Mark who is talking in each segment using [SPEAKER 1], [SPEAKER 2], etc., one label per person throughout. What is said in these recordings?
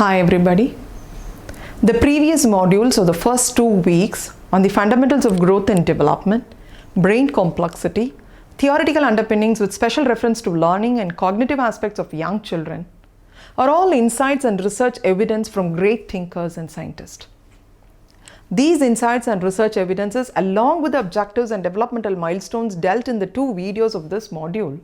[SPEAKER 1] Hi everybody. The previous modules of the first 2 weeks on the fundamentals of growth and development, brain complexity, theoretical underpinnings with special reference to learning and cognitive aspects of young children are all insights and research evidence from great thinkers and scientists. These insights and research evidences, along with the objectives and developmental milestones dealt in the 2 videos of this module,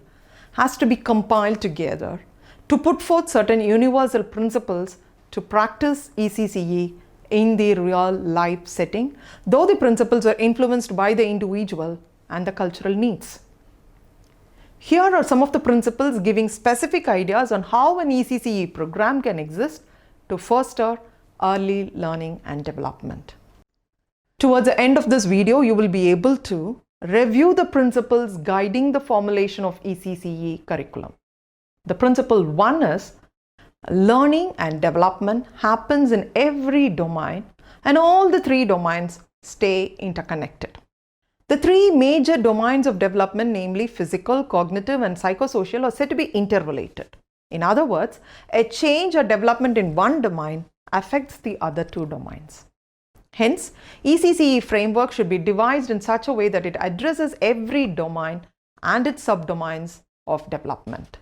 [SPEAKER 1] has to be compiled together to put forth certain universal principles to practice ECCE in the real life setting, though the principles are influenced by the individual and the cultural needs. Here are some of the principles giving specific ideas on how an ECCE program can exist to foster early learning and development. Towards the end of this video, you will be able to review the principles guiding the formulation of ECCE curriculum. The principle 1 is learning and development happens in every domain and all the 3 domains stay interconnected. The 3 major domains of development, namely physical, cognitive and psychosocial, are said to be interrelated. In other words, a change or development in one domain affects the other 2 domains. Hence, ECCE framework should be devised in such a way that it addresses every domain and its subdomains of development.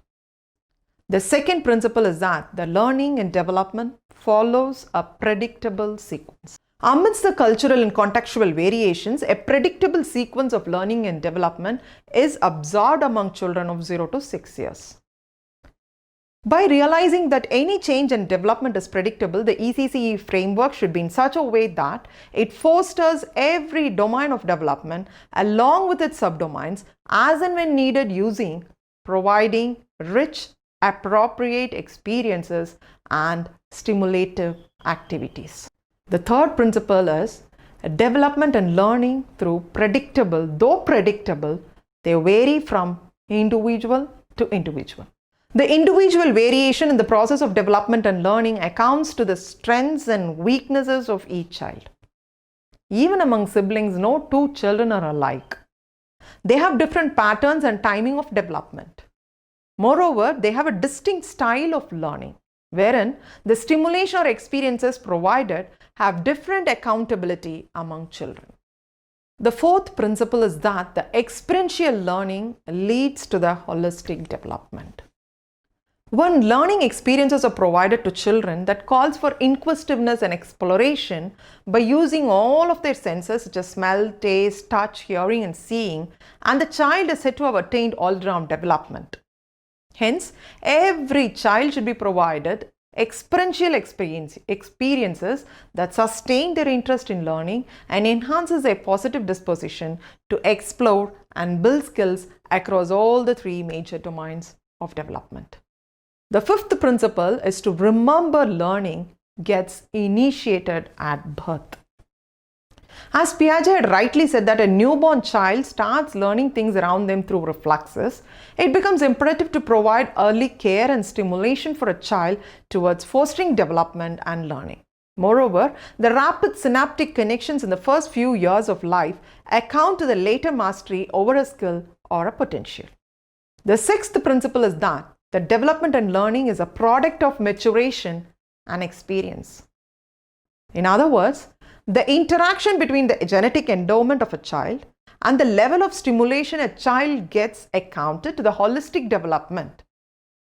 [SPEAKER 1] The second principle is that the learning and development follows a predictable sequence. Amidst the cultural and contextual variations, a predictable sequence of learning and development is observed among children of 0 to 6 years. By realizing that any change and development is predictable, the ECCE framework should be in such a way that it fosters every domain of development along with its subdomains as and when needed, providing rich, appropriate experiences and stimulative activities. The third principle is development and learning through predictable, though predictable, they vary from individual to individual. The individual variation in the process of development and learning accounts to the strengths and weaknesses of each child. Even among siblings, no 2 children are alike. They have different patterns and timing of development. Moreover, they have a distinct style of learning, wherein the stimulation or experiences provided have different accountability among children. The fourth principle is that the experiential learning leads to the holistic development. When learning experiences are provided to children that calls for inquisitiveness and exploration by using all of their senses such as smell, taste, touch, hearing and seeing, and the child is said to have attained all-round development. Hence, every child should be provided experiential experiences that sustain their interest in learning and enhances their positive disposition to explore and build skills across all the 3 major domains of development. The fifth principle is to remember learning gets initiated at birth. As Piaget had rightly said that a newborn child starts learning things around them through reflexes, it becomes imperative to provide early care and stimulation for a child towards fostering development and learning. Moreover, the rapid synaptic connections in the first few years of life account to the later mastery over a skill or a potential. The sixth principle is that the development and learning is a product of maturation and experience. In other words, the interaction between the genetic endowment of a child and the level of stimulation a child gets accounted to the holistic development.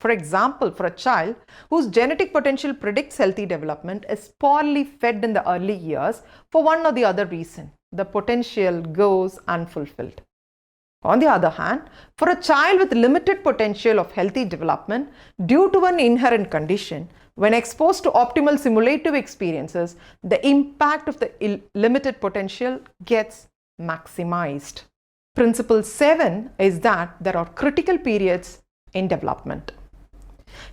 [SPEAKER 1] For example, for a child whose genetic potential predicts healthy development is poorly fed in the early years for one or the other reason, the potential goes unfulfilled. On the other hand, for a child with limited potential of healthy development due to an inherent condition, when exposed to optimal simulative experiences, the impact of the limited potential gets maximized. Principle 7 is that there are critical periods in development.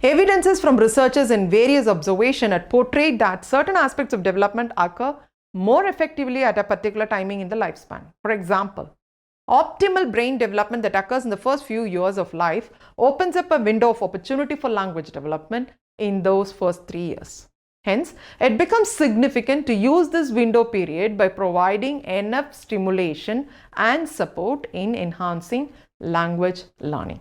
[SPEAKER 1] Evidences from researchers and various observations had portrayed that certain aspects of development occur more effectively at a particular timing in the lifespan. For example, optimal brain development that occurs in the first few years of life opens up a window of opportunity for language development in those first 3 years. Hence, it becomes significant to use this window period by providing enough stimulation and support in enhancing language learning.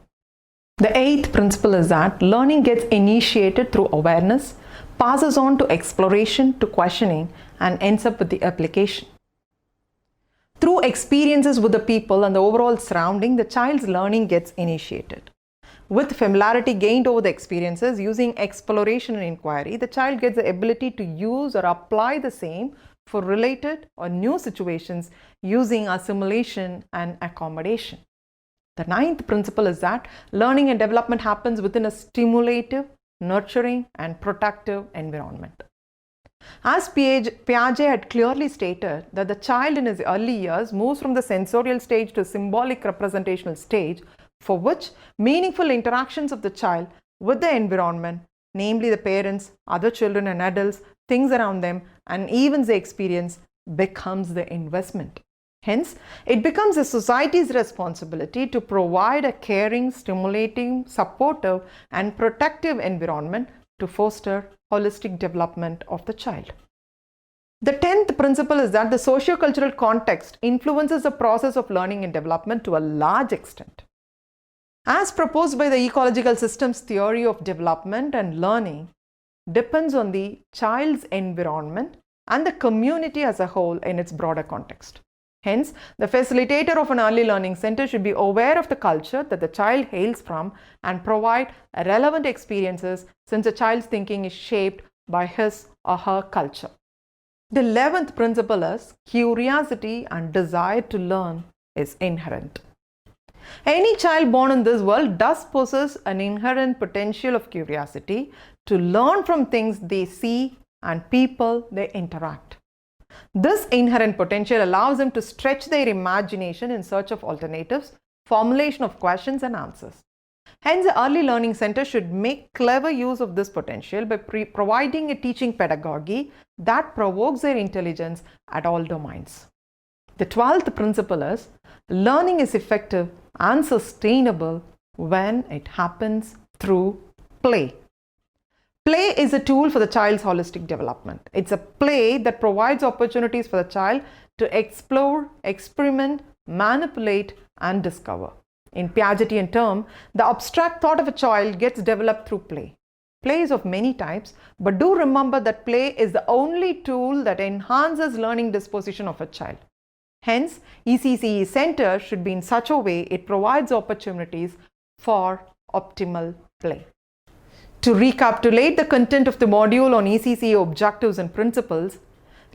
[SPEAKER 1] The eighth principle is that learning gets initiated through awareness, passes on to exploration, to questioning, and ends up with the application. Through experiences with the people and the overall surrounding, the child's learning gets initiated. With familiarity gained over the experiences, using exploration and inquiry, the child gets the ability to use or apply the same for related or new situations using assimilation and accommodation. The ninth principle is that learning and development happens within a stimulative, nurturing, and protective environment. As Piaget had clearly stated that the child in his early years moves from the sensorial stage to symbolic representational stage, for which meaningful interactions of the child with the environment, namely the parents, other children and adults, things around them, and even the experience, becomes the investment. Hence, it becomes the society's responsibility to provide a caring, stimulating, supportive, and protective environment to foster holistic development of the child. The 10th principle is that the socio-cultural context influences the process of learning and development to a large extent. As proposed by the ecological systems theory of development and learning, depends on the child's environment and the community as a whole in its broader context. Hence, the facilitator of an early learning center should be aware of the culture that the child hails from and provide relevant experiences, since a child's thinking is shaped by his or her culture. The 11th principle is curiosity and desire to learn is inherent. Any child born in this world does possess an inherent potential of curiosity to learn from things they see and people they interact. This inherent potential allows them to stretch their imagination in search of alternatives, formulation of questions and answers. Hence, the early learning center should make clever use of this potential by providing a teaching pedagogy that provokes their intelligence at all domains. The 12th principle is learning is effective and sustainable when it happens through play. Play is a tool for the child's holistic development. It's a play that provides opportunities for the child to explore, experiment, manipulate, and discover. In Piagetian term, the abstract thought of a child gets developed through play. Play is of many types, but do remember that play is the only tool that enhances learning disposition of a child. Hence, ECCE center should be in such a way it provides opportunities for optimal play. To recapitulate the content of the module on ECCE objectives and principles,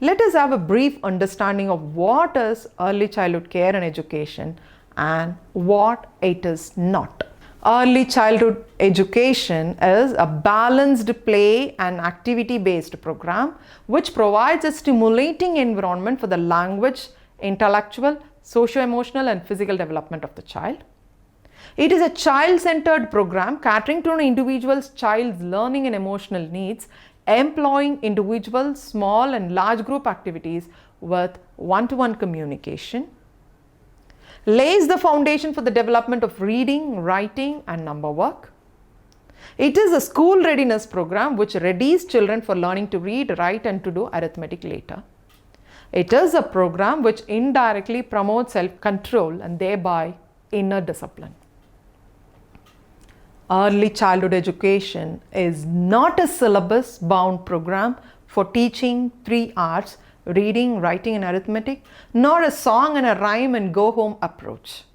[SPEAKER 1] let us have a brief understanding of what is early childhood care and education and what it is not. Early childhood education is a balanced play and activity-based program which provides a stimulating environment for the language, intellectual, socio-emotional and physical development of the child. It is a child-centered program catering to an individual's child's learning and emotional needs, employing individual, small and large group activities with one-to-one communication, lays the foundation for the development of reading, writing and number work. It is a school readiness program which readies children for learning to read, write and to do arithmetic later. It is a program which indirectly promotes self-control and thereby inner discipline. Early childhood education is not a syllabus-bound program for teaching 3 arts, reading, writing and arithmetic, nor a song and a rhyme and go home approach.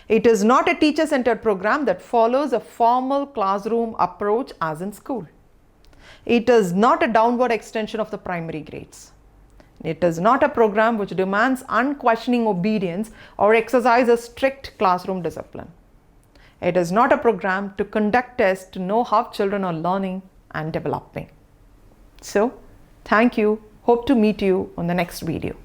[SPEAKER 1] It is not a teacher-centered program that follows a formal classroom approach as in school. It is not a downward extension of the primary grades. It is not a program which demands unquestioning obedience or exercises strict classroom discipline. It is not a program to conduct tests to know how children are learning and developing. So, thank you. Hope to meet you on the next video.